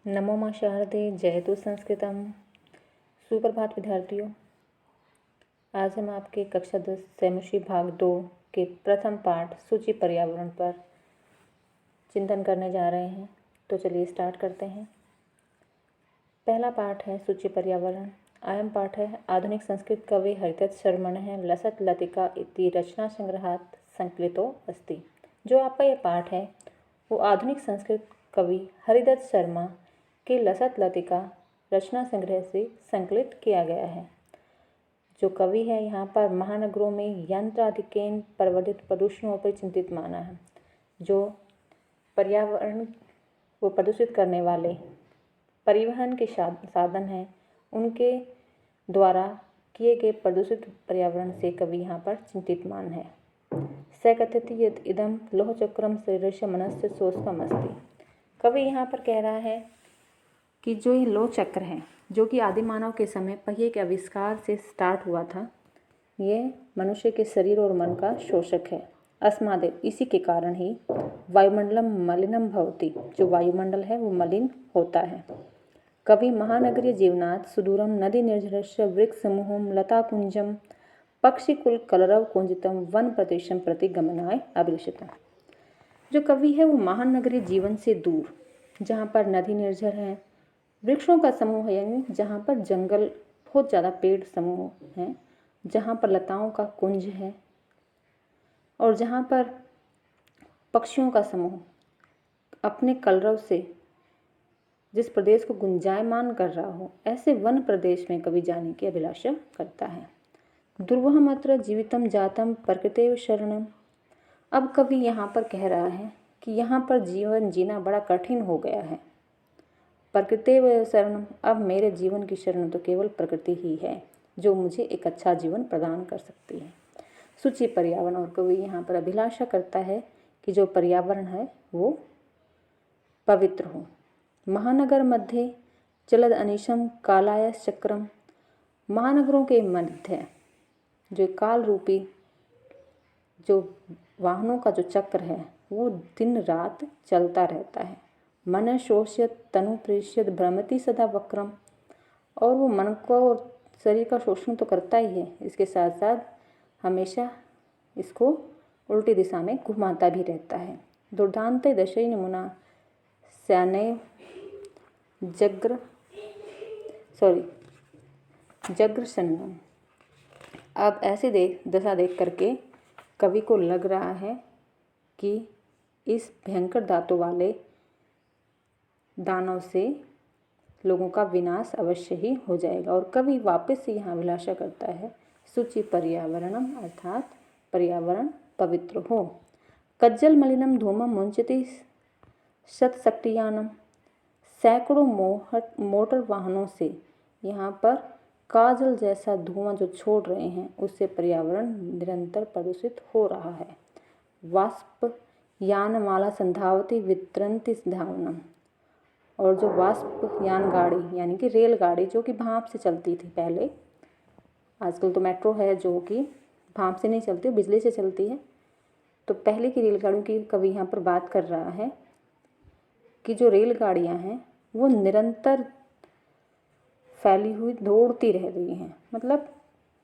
नमो मां शारदे जयतु संस्कृतम। सुप्रभात विद्यार्थियों, आज हम आपके कक्षा 10 सैमुषी भाग 2 के प्रथम पाठ सूची पर्यावरण पर चिंतन करने जा रहे हैं। तो चलिए स्टार्ट करते हैं। पहला पाठ है सूची पर्यावरण। अयं पाठ है आधुनिक संस्कृत कवि हरिदत्त शर्मणः लसत् लतिका इति रचना संग्रहात् संकलितो अस्ति। जो आपका ये पाठ है वो आधुनिक संस्कृत कवि हरिदत्त शर्मा के लसत् लतिका रचना संग्रह से संकलित किया गया है। जो कवि है यहाँ पर महानगरों में यंत्राधिक्येन प्रवर्धित प्रदूषणों पर चिंतित माना है। जो पर्यावरण को प्रदूषित करने वाले परिवहन के साधन हैं उनके द्वारा किए गए प्रदूषित पर्यावरण से कवि यहाँ पर चिंतित मान है। स कथयति यत् इदं लोहचक्रम शरीरस्य मनस्य शोषकम् अस्ति। कवि यहाँ पर कह रहा है कि जो ये लोह चक्र है जो कि आदि मानव के समय पहिए के आविष्कार से स्टार्ट हुआ था, ये मनुष्य के शरीर और मन का शोषक है। अस्मादेव इसी के कारण ही वायुमंडलम मलिनम भवति, जो वायुमंडल है वो मलिन होता है। कवि महानगरीय जीवनात् सुदूरम नदी निर्झरस्य वृक्ष समूहम लताकुंजम पक्षीकुल कलरव कुंजितम वन प्रदेशम प्रति गमनाय अभिलषितम्। जो कवि है वो महानगरीय जीवन से दूर, जहाँ पर नदी निर्झर है, वृक्षों का समूह है, यानी जहाँ पर जंगल बहुत ज़्यादा पेड़ समूह हैं, जहाँ पर लताओं का कुंज है और जहाँ पर पक्षियों का समूह अपने कलरव से जिस प्रदेश को गुंजायमान कर रहा हो, ऐसे वन प्रदेश में कवि जाने की अभिलाषा करता है। दुर्वहमत्र जीवितम जातम प्रकृतेव शरणम। अब कवि यहाँ पर कह रहा है कि यहाँ पर जीवन जीना बड़ा कठिन हो गया है। प्रकृतेव शरणम, अब मेरे जीवन की शरण तो केवल प्रकृति ही है जो मुझे एक अच्छा जीवन प्रदान कर सकती है। सूची पर्यावरण, और कवि यहाँ पर अभिलाषा करता है कि जो पर्यावरण है वो पवित्र हो। महानगर मध्य चलद अनिशम कालाय चक्रम। महानगरों के मध्य जो काल रूपी जो वाहनों का जो चक्र है वो दिन रात चलता रहता है। मन शोष्यत तनु प्रेष्यत भ्रमति सदा वक्रम। और वो मन को और शरीर का शोषण तो करता ही है, इसके साथ साथ हमेशा इसको उल्टी दिशा में घुमाता भी रहता है। दुर्दान्ते दशई नमुना सैनय जग्र सन्नम। अब ऐसी दशा देख करके कवि को लग रहा है कि इस भयंकर दांतों वाले दानव से लोगों का विनाश अवश्य ही हो जाएगा। और कवि वापस से यहाँ अभिलाषा करता है सूची पर्यावरणम, अर्थात पर्यावरण पवित्र हो। कज्जल मलिनम धूमम मुंचति शतशक्तियानम। सैकड़ों मोटर वाहनों से यहाँ पर काजल जैसा धुआं जो छोड़ रहे हैं उससे पर्यावरण निरंतर प्रदूषित हो रहा है। वाष्प यानमाला संधावती वितरंती धावनम। और जो वाष्प यान गाड़ी यानी कि रेलगाड़ी जो कि भाप से चलती थी पहले, आजकल तो मेट्रो है जो कि भाप से नहीं चलती, बिजली से चलती है। तो पहले की रेलगाड़ियों की कवि यहाँ पर बात कर रहा है कि जो रेलगाड़ियाँ हैं वो निरंतर फैली हुई दौड़ती रह रही हैं, मतलब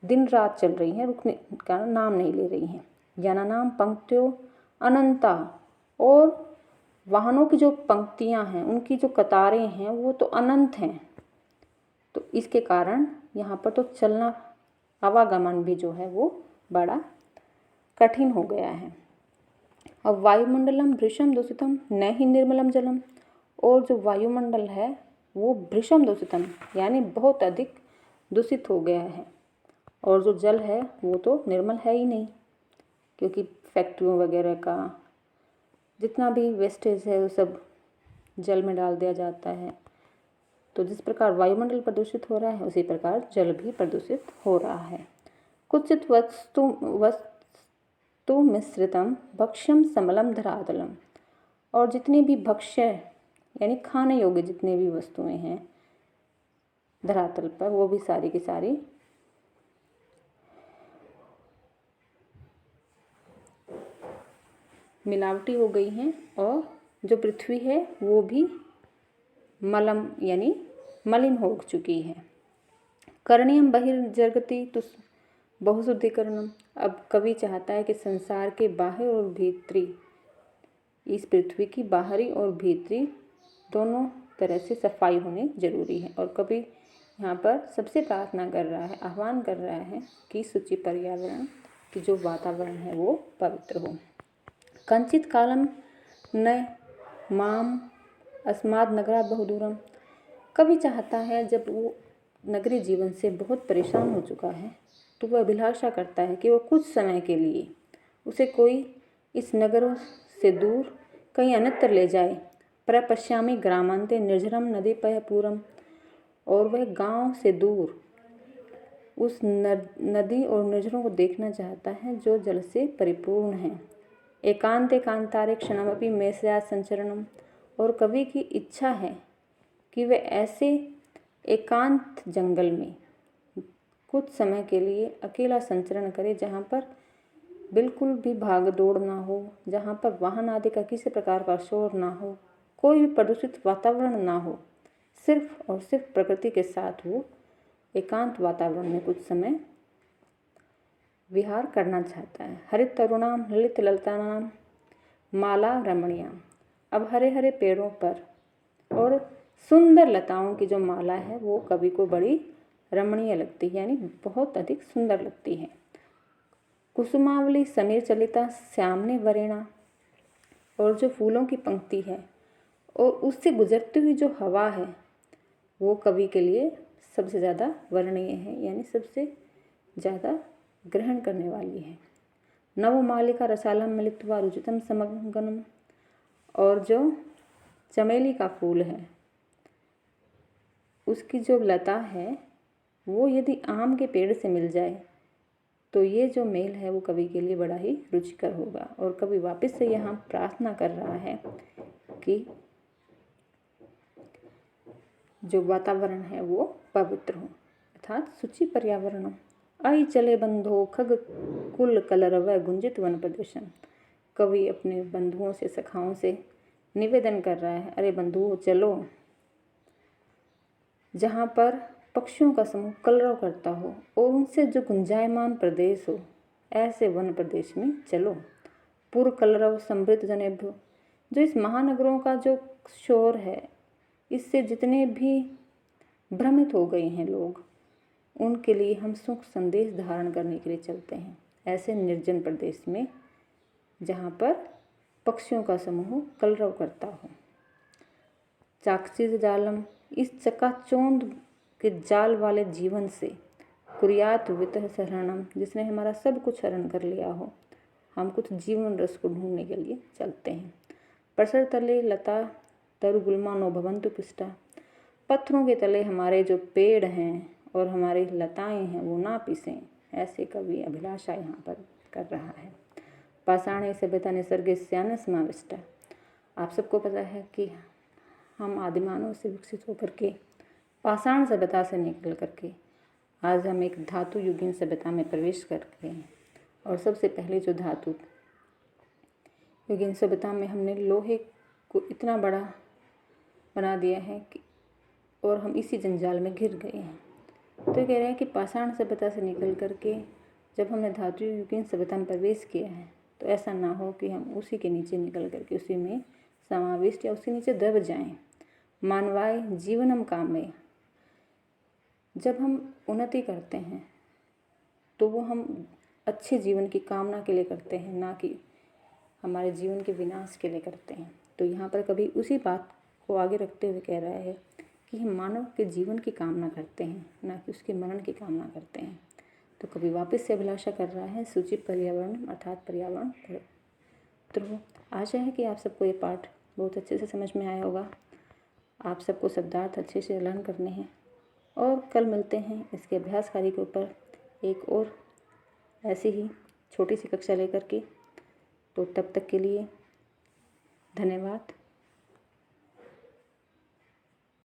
दिन रात चल रही हैं, रुकने का नाम नहीं ले रही हैं। यानानाम पंक्तियों अनंता। और वाहनों की जो पंक्तियां हैं, उनकी जो कतारें हैं वो तो अनंत हैं। तो इसके कारण यहाँ पर तो चलना, आवागमन भी जो है वो बड़ा कठिन हो गया है। अब वायुमंडलम भृशम दूषितम न ही निर्मलम जलम। और जो वायुमंडल है वो भृशम दूषितम यानी बहुत अधिक दूषित हो गया है। और जो जल है वो तो निर्मल है ही नहीं, क्योंकि फैक्ट्रियों वगैरह का जितना भी वेस्टेज है वो सब जल में डाल दिया जाता है। तो जिस प्रकार वायुमंडल प्रदूषित हो रहा है उसी प्रकार जल भी प्रदूषित हो रहा है। कुचित वस्तु मिश्रितम भक्ष्यम समलम धरातलम। और जितनी भी भक्ष्य यानी खाने योग्य जितनी भी वस्तुएं हैं धरातल पर वो भी सारी की सारी मिलावटी हो गई हैं। और जो पृथ्वी है वो भी मलम यानी मलिन हो चुकी है। करणीयम बहिर्जगति तो बहुशुद्धिकरणम। अब कवि चाहता है कि संसार के बाहर और भीतरी, इस पृथ्वी की बाहरी और भीतरी दोनों तरह से सफाई होनी जरूरी है। और कवि यहाँ पर सबसे प्रार्थना कर रहा है, आह्वान कर रहा है कि शुचि पर्यावरण की जो वातावरण है वो पवित्र हो। कंचित कालम न माम अस्माद नगरा बहुदूरम। कवि चाहता है, जब वो नगरी जीवन से बहुत परेशान हो चुका है तो वह अभिलाषा करता है कि वो कुछ समय के लिए उसे कोई इस नगरों से दूर कहीं अन्यत्र ले जाए। प्रपश्यामि ग्रामांते निर्झरम नदी पय पूरम। और वह गांव से दूर उस नदी और निर्झरों को देखना चाहता है जो जल से परिपूर्ण है। एकांते कांतारे क्षणमपि मेषया संचरणम। और कवि की इच्छा है कि वह ऐसे एकांत जंगल में कुछ समय के लिए अकेला संचरण करे, जहाँ पर बिल्कुल भी भाग दौड़ ना हो, जहाँ पर वाहन आदि का किसी प्रकार का शोर ना हो, कोई भी प्रदूषित वातावरण ना हो, सिर्फ और सिर्फ प्रकृति के साथ वो एकांत वातावरण में कुछ समय विहार करना चाहता है। हरित तरुणाम ललित ललतानाम माला रमणीयाम। अब हरे हरे पेड़ों पर और सुंदर लताओं की जो माला है वो कवि को बड़ी रमणीय लगती है, यानी बहुत अधिक सुंदर लगती है। कुसुमावली समीर चलिता श्यामने वरेणा। और जो फूलों की पंक्ति है और उससे गुजरती हुई जो हवा है वो कवि के लिए सबसे ज़्यादा वर्णनीय है, यानी सबसे ज़्यादा ग्रहण करने वाली है। नवमालिका रसालम मिलित्वा रुचितम समगनम। और जो चमेली का फूल है उसकी जो लता है वो यदि आम के पेड़ से मिल जाए तो ये जो मेल है वो कवि के लिए बड़ा ही रुचिकर होगा। और कवि वापस से यहाँ प्रार्थना कर रहा है कि जो वातावरण है वो पवित्र हो, अर्थात शुचि पर्यावरण। आई चले बंधो खग कुल कलरव गुंजित वन प्रदेशम। कवि अपने बंधुओं से, सखाओं से निवेदन कर रहा है, अरे बंधुओं चलो, जहाँ पर पक्षियों का समूह कलरव करता हो और उनसे जो गुंजायमान प्रदेश हो, ऐसे वन प्रदेश में चलो। पूर्व कलरव समृद्ध जनेभ्यो। जो इस महानगरों का जो शोर है, इससे जितने भी भ्रमित हो गए हैं लोग, उनके लिए हम सुख संदेश धारण करने के लिए चलते हैं ऐसे निर्जन प्रदेश में जहाँ पर पक्षियों का समूह कलरव करता हो। चाक्षिज जालम। इस चकाचौंध के जाल वाले जीवन से कुरियात वितः सहरणम। जिसने हमारा सब कुछ हरण कर लिया हो, हम कुछ जीवन रस को ढूंढने के लिए चलते हैं। प्रसर तले लता तरु गुलमानो भवंतु पिष्टा। पत्थरों के तले हमारे जो पेड़ हैं और हमारी लताएं हैं वो ना पिसें, ऐसे कवि अभिलाषा यहाँ पर कर रहा है। पाषाणे सभ्यता निसर्गे स्यान समाविष्टा। आप सबको पता है कि हम आदिमानव से विकसित होकर के पाषाण सभ्यता से निकल करके आज हम एक धातु युगीन सभ्यता में प्रवेश कर गए हैं। और सबसे पहले जो धातु युगीन सभ्यता में हमने लोहे को इतना बड़ा बना दिया है कि और हम इसी जंजाल में घिर गए हैं। तो कह रहे हैं कि पाषाण सभ्यता से निकल करके जब हमने धातु युगीन सभ्यता में प्रवेश किया है तो ऐसा ना हो कि हम उसी के नीचे निकल करके उसी में समाविष्ट या उसके नीचे दब जाएं। मानवाय जीवनम कामय। जब हम उन्नति करते हैं तो वो हम अच्छे जीवन की कामना के लिए करते हैं, ना कि हमारे जीवन के विनाश के लिए करते हैं। तो यहाँ पर कभी उसी बात को आगे रखते हुए कह रहा है कि हम मानव के जीवन की कामना करते हैं, ना कि उसके मरण की कामना करते हैं। तो कभी वापस से अभिलाषा कर रहा है सूची पर्यावरण अर्थात पर्यावरण। तो आशा है कि आप सबको ये पाठ बहुत अच्छे से समझ में आया होगा। आप सबको शब्दार्थ अच्छे से लर्न करने हैं और कल मिलते हैं इसके अभ्यास कार्य के ऊपर एक और ऐसी ही छोटी सी कक्षा लेकर के। तो तब तक के लिए धन्यवाद।